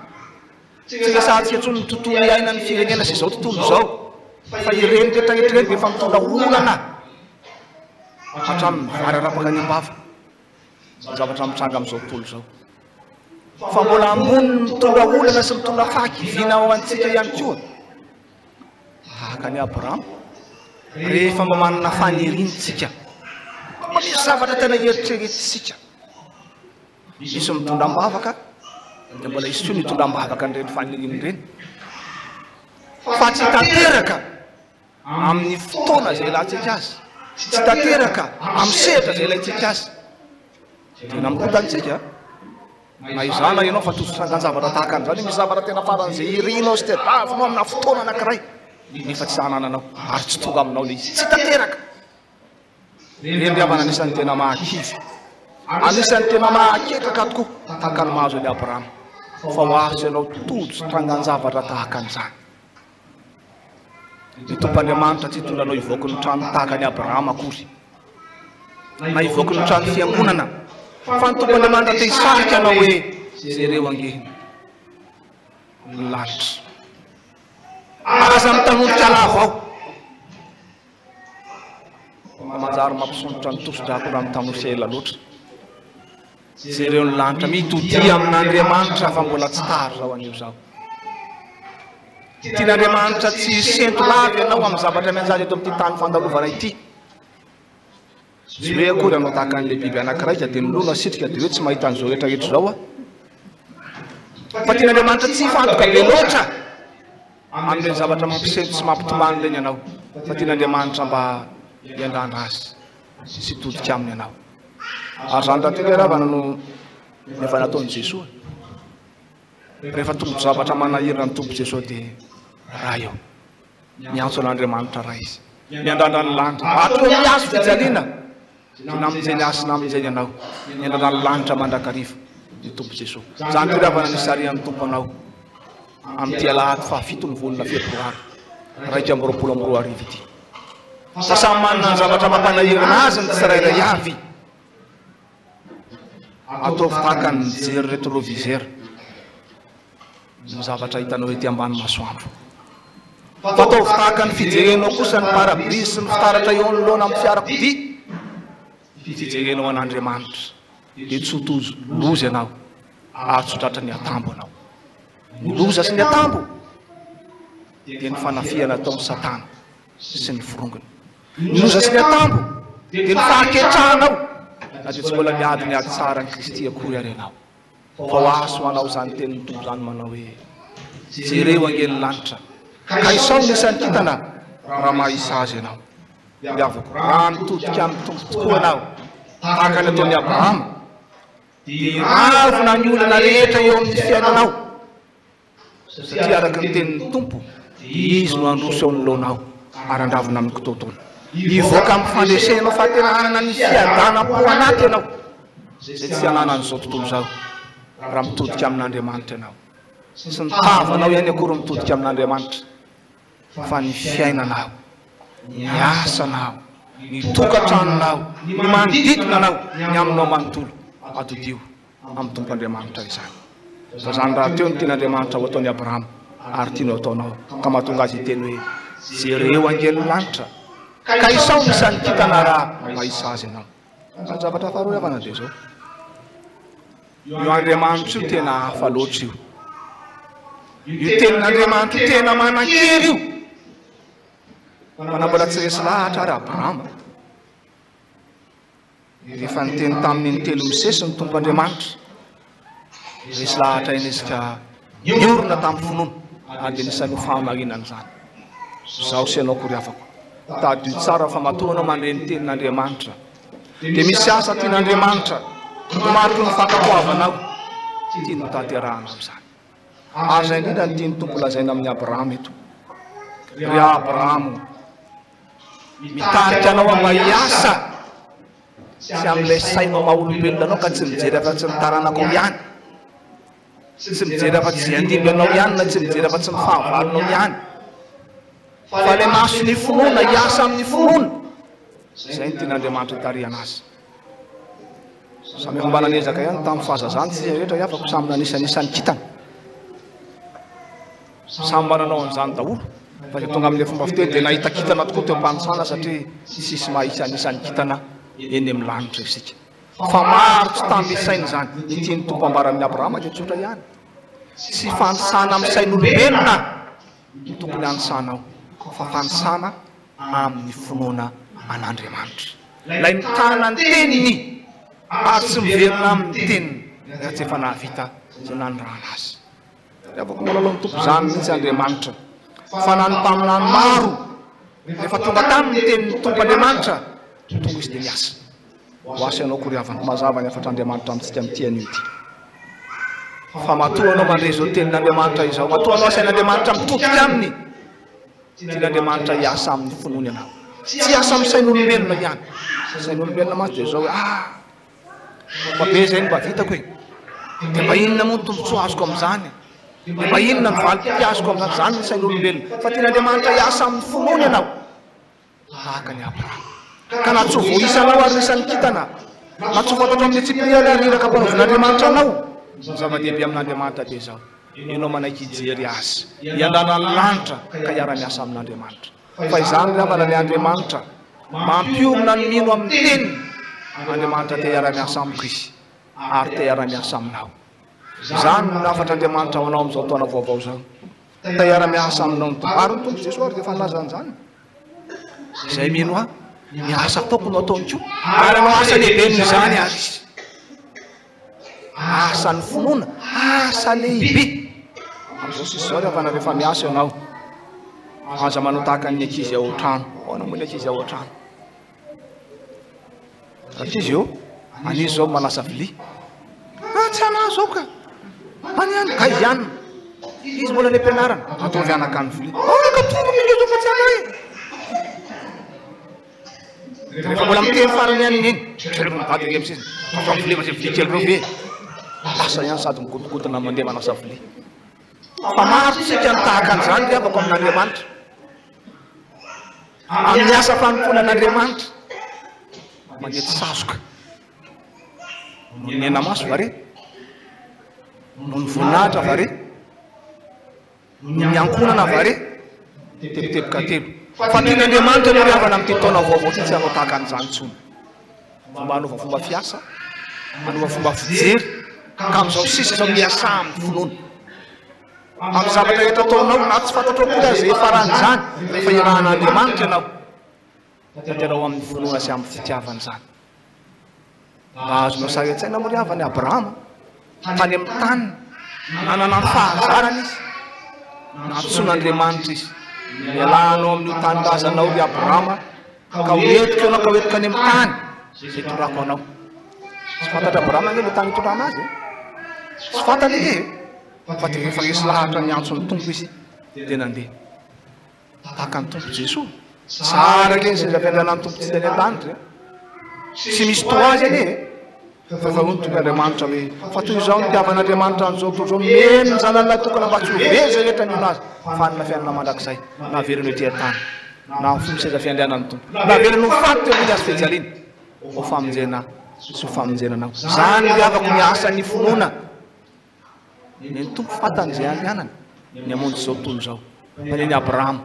tsika satsika tsony ny tontolo iaina ny firenena zay zao tontolo zao fa ireny rehetrarehetrareny efa mitondra olana hatramin'ny vary arapaka any ambava zavatra mitranga amin'izao tontolo zao fa mbola ambony mitondra olana sy mitondra fahakiviana ao antsika ihany koa tahaka ny Abraham rehefa mba manana fanelintsika misy zavatra tena eritreretintsika misy mitondra ambavaka dia mbola isy koa mitondra ambavaka nireny faneliny ireny fa tsy tanteraka amin'ny fotoana zay ilatsika azy tsy tanteraka amin'ny sehatra zay ilaitsika azy tena mikotantsika na izana ianao fa tozosanganjavatra tahaka an'izany misy zavatra tena faran'izay irinao sy tediavinao amina fotoana anankiray nefa tsy zanananao ary tsy tonga aminao le izy tsy tanteraka rendriavana anisan'ny tena mahakivy anisan'ny tena mahaketraka tokoa tahaka ny mahazo any Abrahama fa ho azo ianao tojo trangan-javatra tahaka an'izany ny tompoandriamanitra tsy hitondranao hivoaka ny trano tahaka ny Abrahama akory na hivoaka ny trano fiangonana fa ny tompoandriamanitra te hisarika anao hoe jereo ange ny lanitra aza mitanodika lava ao manjary mampisondrotra ny tosi-drako raha mitanosa ela loatra jereo ny lanitra mitodia amin'Andriamanitra fa mbola tsy tary zao anio zao tian'Andriamanitra tsy sento lavy ianao amin'ny zavatra mianjady eto amin'ity tany fandalovana ity tsy hoe akory anao tahaka an'le biby anakiraika dia milona sitrika dia hoe tsy mahita an'izao rehetrarehetra zao fa tian'Andriamanitra tsy fantoka be loatra amin'ireny zavatra mampisento sy mampitombany ireny ianao fa tian'Andriamanitra mba hiandrandra azy sy todika aminy ianao ary zany rahateka ravana no efa nataon'i Jesosy rehefa tombo zavatra manahirana ny tombo Jesosy dia raha eo miantso an'Andriamanitra raha izy miandrandra ny lanitra atao miazo fijaliana na amin'izay ny asina amin'izay ianao miandrandra ny lanitra mandrakariva ny tombo Jesosy zany ty ravana ny sarian'ny tompo anao amin'ity alahady fahafito ny volana febroary 2024 ity fa samy manana ny zavatra mampanahirana azy ny tsirairay avy atao tahaka ny jery rétroviseur ny zavatra hitanao ety ambany masoandro fa atao tahaka ny fijerenao kosa ny parabrise sy ny fitaratra eo anoloana amin'ny fiarakodia fijerenao an'Andriamanitra dia tsy hotozo loza ianao ary tsy hotratra ny atambo anao ny loza sy ny atambo dia ny fanafiana ataon'ny Satana sy ny firongony ny loza sy ny atambo dia ny fahaketrahanao na dia tsy mbola miady ny ady tsara ny Kristy akory ary ianao fa ho aso anao zany tenin'ny tombo zany manao hoe jereo angeny lanitra ka isao nisany kitana raha mahisa azy ianao diavako raha mitodika amin'ny tombo tokoa anao tahaka ny ataon'ny Abrahama dia ravina ny olana rehetra eo amin'ny fiainanao satria araka ny tenin'ny tompo izy no androso eo ny loanao ary andravina amin'ny kitotoana hivoaka amin'ny fandresenao fahatenanana ny fiadanam-po anaty ianao zay tsy ananan'izao tontolo zao raha mitodika amin'Andriamanitra ianao sy ny tavanao ihany akory mitodika amin'Andriamanitra fa ny fiainanao ny asanao ny tokantranonao ny manodidina anao ny aminao manontolo adodio amin'ny tompoandriamanitra izany fa zany raha teo ny tian'Andriamanitra ho ataon'ny Abrahama ary tianao ataonao ka mahatonga azy hiteny hoe jereo angeny lanitra ka isao misany kitana raha mahisa azy ianao zany zavatra faharoa avana dia zao io Andriamanitra io tena hafa loatra io tenin'Andriamanitra io tena manan-kery io manambola tsy resy lahatra ary Abrahama rehefa niteny tamin'ny telo misesy ny tompoandriamanitra resy lahatra iny izy ka niorona tamin'ny finoana ary dia nisan'ny ho fahamarinana zany zaho sy ianao akory afako tadio tsara fa matoa anao mandreny tenin'Andriamanitra dia misy asa tian'Andriamanitra tomariky ny fankapoavanao tia no tanterahana amin'izany ary zay indrindra ny tia ny tompo lazaina amin'ny Abrahama eto ry Abrahama mitarika anao amba hiasa sy amin'ilay sainao maha-olombelona anao ka tsy mijery afa tsy ny taranako ihany tsy mijery afa tsy andimby anao ihany na tsy mijery afa tsy ny fahavalonao ihany fa ilay maso ny finoana hiasa amin'ny finoana zay ny tian'Andriamanitra hitarihana azy samy ambana nezaka ihany tamin'ny fahazazany tsy rehetra afaka samy nanisanisan'ny kitana samy mananao an'izany daholo fa le tonga amin'le fomba fiteny dia nahita kitana tokoa teo ampanosana satria sisy mahisa-nisan'ny kitana eny amin'ny lanitra isika fa maro tsy tambisainy zany itiany tompo ambara amin'ny Abrahama dia tsotra ihany tsy fanisana amin'ny sain'olombelona ny tompony anisanao fa fanisana amin'ny finoana an'Andriamanitra lay mitana ny teniny ary tsy miverina amin'ny teniny raha tsy efa nahavita izay nanirana azy afaka manao ny tompo zany mihitsy Andriamanitra fa nanompaminany maro rehefa tonga tamin'ny tenin'ny tompo Andriamanitra tonga izy dia miasa ho asa ianao koryavana mazava ny afatra Andriamanitra amintsika mitian'io ity fa matoa anao mandre izao tenin'Andriamanitra izao matoa anao sain'Andriamanitra mitodika aminy tian'Andriamanitra hiasa amin'ny finoany anao tsy asa amin'ny sain'olombelona ihany sain'olombelona mantsy dia zao hoe mabe zay mba vitako hoe dia mba inona moa ny tombontsoa azoko amin'izany dia mba inona ny valim-piazoko amin'izany zany ny sain'olombelona fa tian'Andriamanitra hiasa amin'ny finoany anao tahaka ny Abrahama ka na tsy ho voisanao ary nisan'ny kitana na tsy ho fantatro amin'ny tsipriana riraka mpanaovin'Andriamanitra anao ny zava-dehibe amin'Andriamanitra dia zao ianao manaiky hijery azy hiandana ny lanitra ka hiara-miasa amin'Andriamanitra fa izany ry havana ny Andriamanitra mampiomina ny mino amin'ny teniny Andriamanitra te hiara-miasa amin'ny Kristy ary te hiara-miasa aminao izany no nafatra Andriamanitra ho anao amin'izao taona vaovao zao te hiara-miasa aminao ny tompo ary ny tompo Jesosy dia efa nilazan'izany izay mino aho miasa ataoko no ataony koa ary anao asa lehibe n'izany ary izy asa ny finoana asa lehibe amin'izao sisy zao ry havana rehefa miasa ianao aza manao tahaka ny ankizy ao an-trano ahoana moa ny ankizy ao an-trano ankizy eo anizy zao manasa vilia tsy anahy zao ka anyany ka ihany izy mbola ny ampianarana ataovy anaka ny vilia ka tombony ilay zao fa tsy anahy rehefa mbola miteny farany ihany iny mivady ake am'siziny fa vilia fa vilia kely reo ve lasa ihany sady migodogodona mandeha manasa vilia fa maro tsika ny tahaka an'izany ry avako amin'Andriamanitra amin'ny asa fanompoana an'Andriamanitra mandeha tsy sazoka no ny enamaso va re no ny voninahitra va re ny miankonana va re teboteboka telo fa tian'Andriamanitra no ry havana amin'ity taona vaovao ty tsy hanao tahaka an'izany intsony fomba hanova fomba fiasa hanova fomba fijery ka amin'izao sisa zao miasa amin'ny finoana amin'ny zavatra rehetra ataonao na tsy fantatrao koa zay faran'izany rehefa irahan'Andriamanitra ianao tanterao amin'ny finoana sy amin'ny fitiavana izany mba azonao sahetsaina moa ry havany Abrahama tany amin'ny tany nanana ny fahazarana izy nantsoin'Andriamanitra izy mialanao amin'io tanindrazanao ry Abrahama ka hoentiko ianao ka hoentika any amin'ny tany zay torako anao tsy fantatra Abrahama anie le tany hitondrana azy tsy fantany ike fa dia rehefa resy lahatra ny antson'ny tompo izy dia nandeha tahaka ny tompo Jesosy tsara ke zay zafiandrianany tompo tsy teny an-danitra tsy misy to azy anie fa efa hono tompo Andriamanitra hoe fa toy izao ny tiavan'Andriamanitra an'izao toizao meno ny zanan'ilay tokana mba tsy ho very zay rehetra mino azy fanina fiainana mandrakizay naveriny hoe tia-tany na fomba seza fiandrianany tompo naveriny ho faty teo amin'ny azy fijaliana ho famonjena sy ho famonjenanao zany ry havako miasa ny finoana ny tompo fatan'izay andianany ny amonjy zao tono zao fa ny Abrahama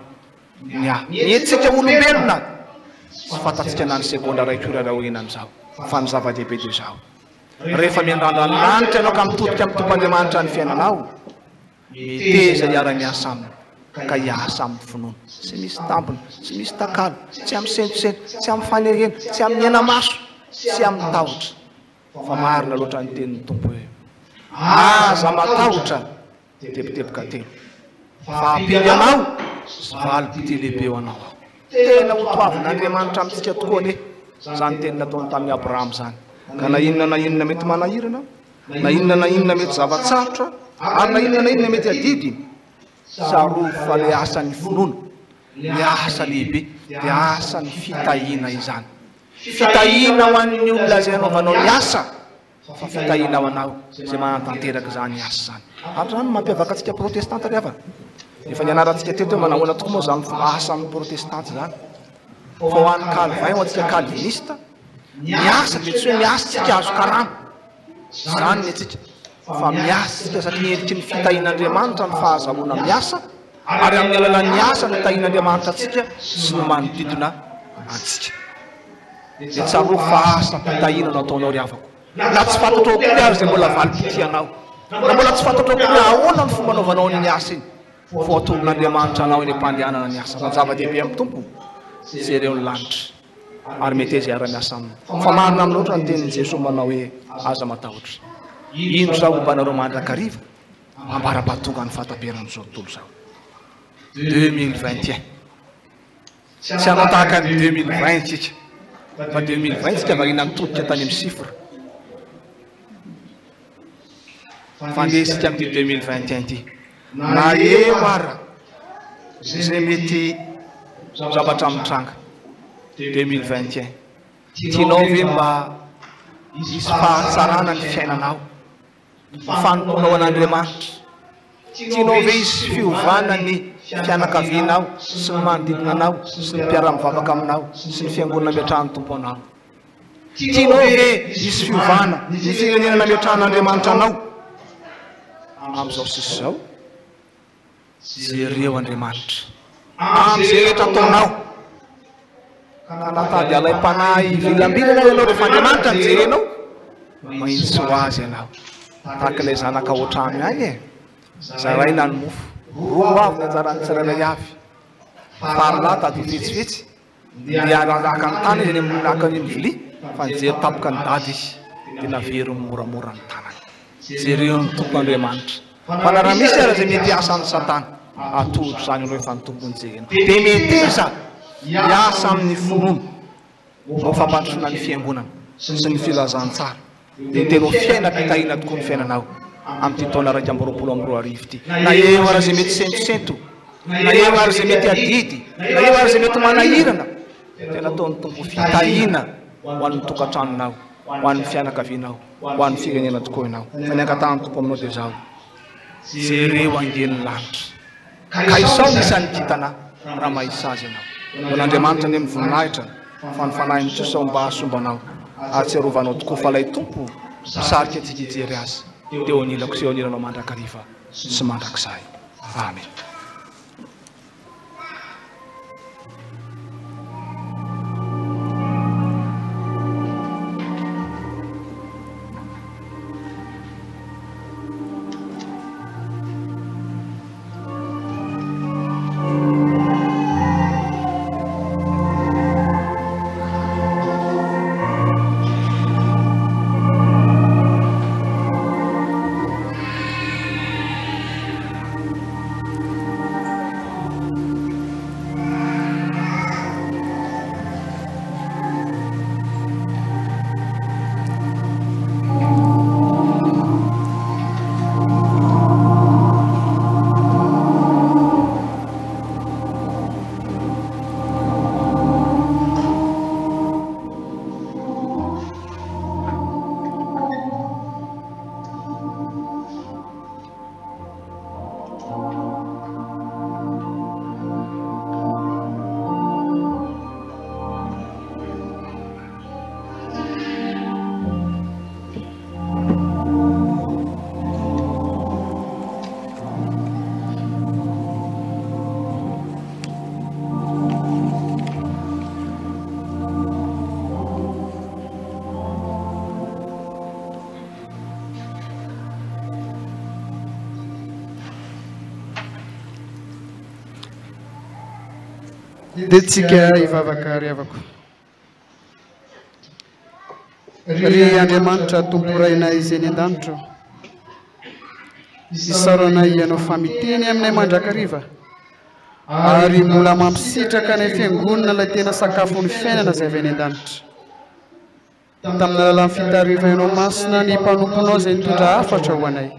nietsika olombelona tsy fantatsika na ny sekonda ray kora raha hoenan'izao fa ny zava-dehibe dia zao rehefa miandrandra ny lanitra ianao ka mitodika amin'ny tompo Andriamanitra ny fiainanao miteza hiara-miasa aminy ka hiasa amin'ny finoana tsy misy tampona tsy misy takalo tsy amin'ny sentosento tsy amin'ny fanehena tsy amin'ny enamaso tsy amin'ny tahotra fa marina loatra ny tenin'ny tompo hoe aza matahotra teboteboka telo fa ampindy anao sy valim-pity lehibe ho anao aho tena ho toavin'Andriamanitra amintsika tokoa anie zany teny nataony tamin'ny Abrahama zany ka na inona mety manahirana na inona mety zavatsarotra ary na inona mety adidy tsaro fa le asan'ny finoana le asa lehibe dia asan'ny fitahiana izany fitahiana ho an'ny olona zay anaovanao ny asa fa fitahiana ho anao zay manatanteraka zany asa zany ary zany mampiavaka antsika protestanta ry havana efa ny anarantsika teto hoe manahoana tokoa moa zany fomba asa amin'ny protestanta zany fa ho an'ny calvin ho antsika calvinista miasa dia tsy hoe miasa tsika azo karama zany atsika fa miasika satria endritry ny fitahin'Andriamanitra ny fahazahoana miasa ary amin'ny alalan'ny asa no tahin'Andriamanitra atsika sy no manodidina antsika dia tsaro fa asa mpitahina no ataonao ry havako na tsy fantatrao koa ary zay mbola valim-pitianao na mbola tsy fantatrao koa ahoana ny fomba anaovanao ny asa iny fo aton'Andriamanitra anao eny am-pandehanana ny asa fa zava-dehibe amin'ny tompo zay ireo ny lanitra ary mety zay ara-miasa aminy fa marina amin'ny oatra ny tenin'i Jesosy manao hoe aza matahotra ino zao ombanareo mandrakariva ambara-pahatonga ny fahataperan'izao tontolo zao 2021 tsy anao tahaka ny 2020 tsika fa 2020 tsika varina nitodika tany amin'ny chiffre fandesika amin'ity 2021 ty na eo ara zay mety zavatra mitranga 2021 tianao ve mba isy fahatsarana ny fiainanao fanomponao an'Andriamanitra tianao ve isy fiovana ny fianakavianao sy ny manodidina anao sy ny mpiara-mivavaka aminao sy ny fiangonana miatrahan'ny tompo anao tianao ve isy fiovana ny firenena miatrahan'Andriamanitra anao amin'izao sisy zao jereo Andriamanitra amin'izay rehetra ataonao ka natady alay-panahy vilambilana ianao rehefa Andriamanitra ny jerenao mahitsy ho azy ianao tahaka ilay zanaka ohatrany any e zaraina ny mofo roa avy ny anjarany tsirairay avy farila tady vetsivetsy dia araraka ny tany izy ny naka ny vilia fa nijery tapoka ny dady izy dia navery moramora ny tanany jereo ny tompo Andriamanitra fa na raha misy ara zay mety asan'ny Satana atodro zany anao efa ny tompony jerena dia mety iza hiasa amin'ny finoana no fampandrosoana ny fiangonana sy ny filazantsara dia tenao fiaina mpitahina tokoa ny fiainanao amin'ity taona 2024 ty na eo ara zay mety sentosento na eo ara zay mety adidy na eo ara zay mety manahirana tena ataon'ny tompo fitahina ho an'ny tokantranonao ho an'ny fianakavianao ho an'ny firenena tokoa ianao fa ny ankatahany tompo aminao dia zao jereo angelin'ny lanitra ka isao nisany kitana raha mahisa azy ianao ho n'Andriamanitra ny amin'ny voninahitra fa ny fanahiny tsosa mba hasombanao ahatsiarovanao tokoa fa lay tompo misarika atsika hijery azy teo anilako sy eo anilanao mandrakariva sy mandrakizay amen. dia tsika hivavaka riavako ry Andriamanitra tompo rainay izay ny an-danitra isaranay ianao famiteny aminay mandrakariva ary mbola mampisitraka ny fiangonana ilay tena sakafo ny fiainana izay avy any an-danitra tamin'ny alalan'ny fitariva ianao masina ny mpanomponao izay nitondra hafatra ho anay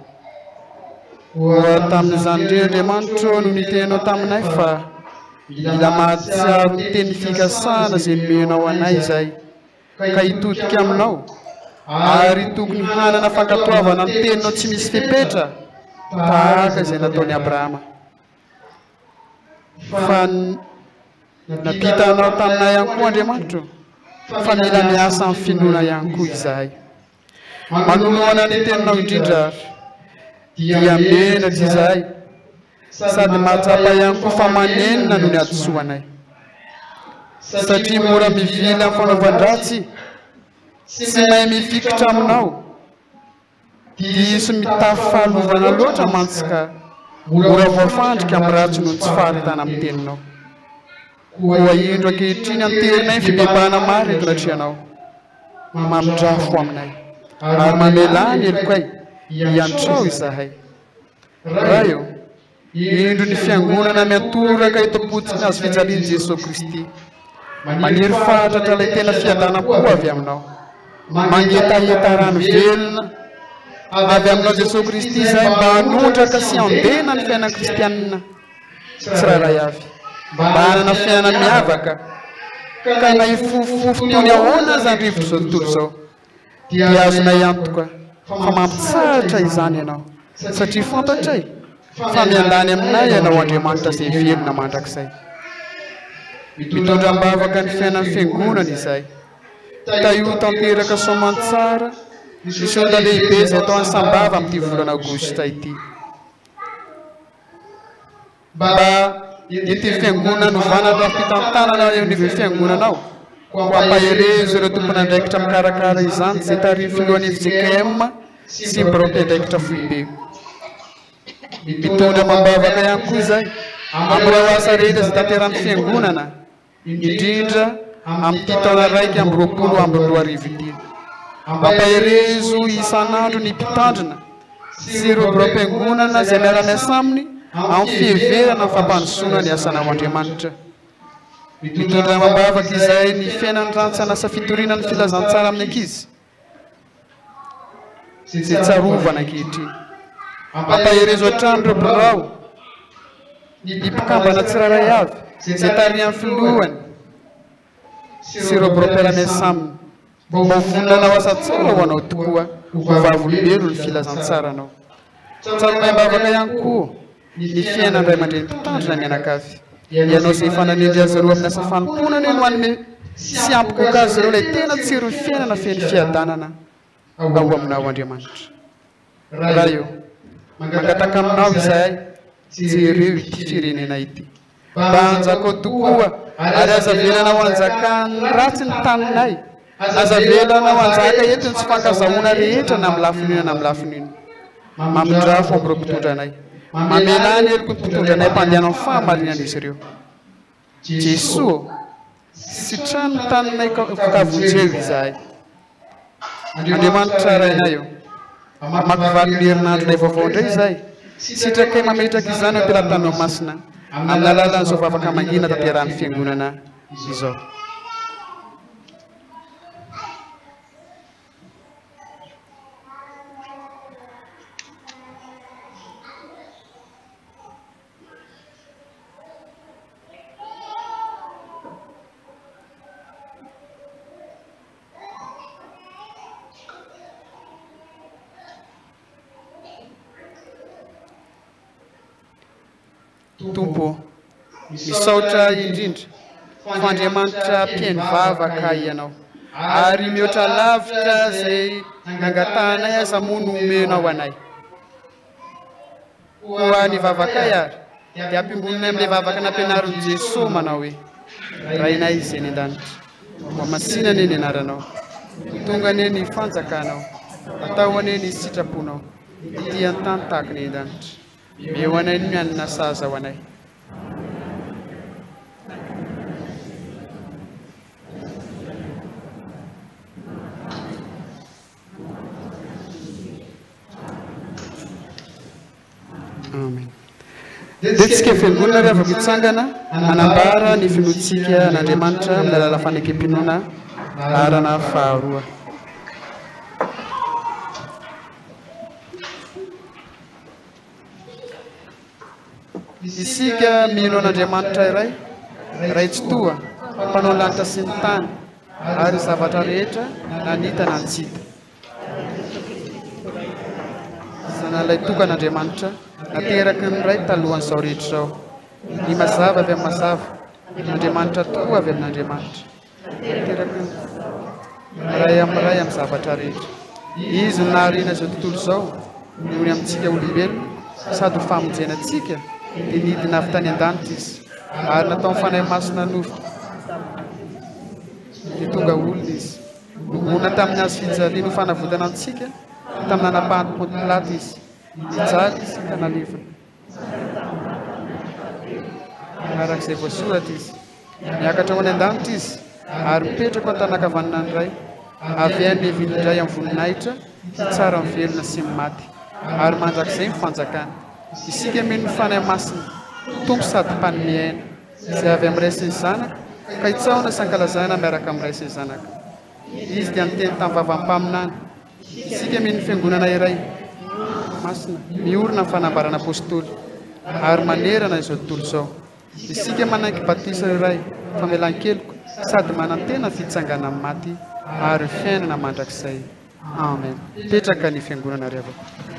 ho tamin'izany indray Andriamanitra no nitenao taminay fa mila mahatsiaro ny teny fikasana izay nomenao anay izay ka hitodika aminao ary tokony hanana fankatoavana ny teninao tsy misy fipetra tahaka izay nataony Abrahama fa napitanao taminay ihany koa Andriamanitra fa mila miasa amin'ny finoana ihany koa izahay manoloana ny teninao indrindra ary dia menatra izahay sady mahatsapa ihany koa fa manenina no ny adosoanay satria mora mivily amin'ny fanaovan-dratsy sy mahay mifikitra aminao diso mitafy fahalovana loatra mantsika mora voafandrika amin'ny ratsy no tsy faharitana amin'ny teninao koa indro ankehitriny anterinay ny fibebahana maro eto natrianao mamidrafo aminay ary mamelany elokay hiantrao izahay raha eo indro ny fiangonana miatoraka eto-potsiny azo fijaliany Jesosy Kristy maniry fahatratra ilay tena fiadanam-po avy aminao mangetaheta rano velona avy aminao Jesosy Kristy izay mba hanondraka sy andena ny fiainana kristianina tsirairay avy mba hanana fiainana miavaka ka nahifofofo toy ny ahoana aza andrivotra izao tontolo izao dia azonay antoka fa mampitsaratra izany ianao satria fantatray fa miandany aminay ianao Andriamanitra izay velona mandrakizay mitondra mbavaka ny fiainan'ny fiangonana izay taio tanteraka soamantsara ny sonda lehibe izay atao any sambava amin'ity volana aogositra ity mba ity fiangonana novanatra fitantanana eo nive fiangonanao ko ampaherezo ireo tompon'andraikitra mikarakara izany izay tariny filohan'ny FJKM sy mpiroampiandraikitra foibe mitondra mambavaka ihany koa izay amin'ireo asa rehetra izay tanteran'ny fiangonana indrindra amin'ity taona raiky amby 2022 ity ampaherezo isan'andro ny mpitandrina sy ireo mpiroampiangonana izay miara-miasa aminy amin'ny fiheverana ny fampandrosoana ny asanao Andriamanitra mitondra mambavaka izay ny fiainan'ny rantsana asa fitoriana ny filazantsara amin'ny ankizy izay tsarovana ankehitriny ampaherezo hatrany ireo birao ny mpikambana tsirairay avy izay tarihan'ny filohany sy ireo biro-piara-miasa aminy mba voninanao asa tsara ho anao tokoa ho vavolombelo ny filazantsaranao tsaromay mbavaka ihany koa ny fiainany ray aman-dreny mpitandrina mianakavy ianao izay fananendry azy ireo amin'ny asa fanomponana eno anome sy ampikoka azy ireo ilay tena tsiro ny fiainana feny fiadanana ao aminao Andriamanitra raha eo mangataka aminao izahay jereo ity firenena ity mba hanjakao tokoa ary aza velanao anjakany ratsy ny taninay aza velanao anjaka eto ny tsy fankazahoana rehetra na amin'ny lafinina na amin'ny lafinina mamindrafo amin'ireo mpitondranay mamelany eloko ny mpitondranay mpandehanao amin'ny fahamarinan'izy ireo Jesosy sitrano ny taninay kavonjeo izahay Andriamanitra rainay eo makivaky ny herinandro ilay vaovao indray izahay sitrakay mametraka izany eo ampilatanao masina amin'ny alalan'izao vavaka mangina tanterahany fiangonana izao Tompo misaotra indrindra fa Andriamanitra mpiainy vavaka ianao ary mihoatra lavitra izay nangatanay aza moa no omenao anay koa ny vavakay ary dia ampimbonina amin'ilay vavaka nampianarin'i Jesosy manao hoe rainay izay ny an-danitra mba masinana eny anaranao tonga ane ny fanjakanao atao ane ny sitraponao ity an-tany tahaka ny an-danitra eo anay ny mianina saza ho anay Amen. Detsika fiangonana ry afaka hitsangana manambara ny finoantsika n'Andriamanitra amin'ny alala fanekem-pinoana arana faharoa. Isika mino an'Andriamanitra iray tsy toa mpanao lanitra sy ny tany ary zavatra rehetra na nita na tsy hita. Zanalay tokan'Andriamanitra nateraky ny ray talohan'izao rehetra izao. Ny mazava avy amin'ny mazava, n'Andriamanitra tokoa avy amin'Andriamanitra. Nateraky ny ray amin'ny zavatra rehetra. izy naharina zao tontolo zao nohony amintsika olombelona sady ho famonjena atsika dia nidina avy tany an-danitra izy ary natao mifanahy masina novo dia tonga olona izy nona tamin'ny azo fijaliana ho fanavotana antsika tamin'ny anapahany pontilaty izy nijaly izy ka nalevina arak'izay voasoratra izy miakatra ho any an-danitra izy ary mipetraka ho an-tanakavanana andray avy any evin'indray amin'ny voninahitra tsara mivelona sy maty ary mandrak'izay mifanjakana isika mino mifanahy masina tompo sady mpanome aina izay avy amin'ny ray sy ny zanaka ka hitsahona sankalazana miaraka amin'ny ray sy ny zanaka izy dia niteny tamin'ny vavam-paminany isika mino fiangonana iray masina miorona ny fanambarana apôstôly ary manerana izao tontolo izao isika manaiky batisa iray famelan-keloko sady manantena fitsangana amin'ny maty ary fiainana mandrak'izay amen petraka ny fiangonana ry avako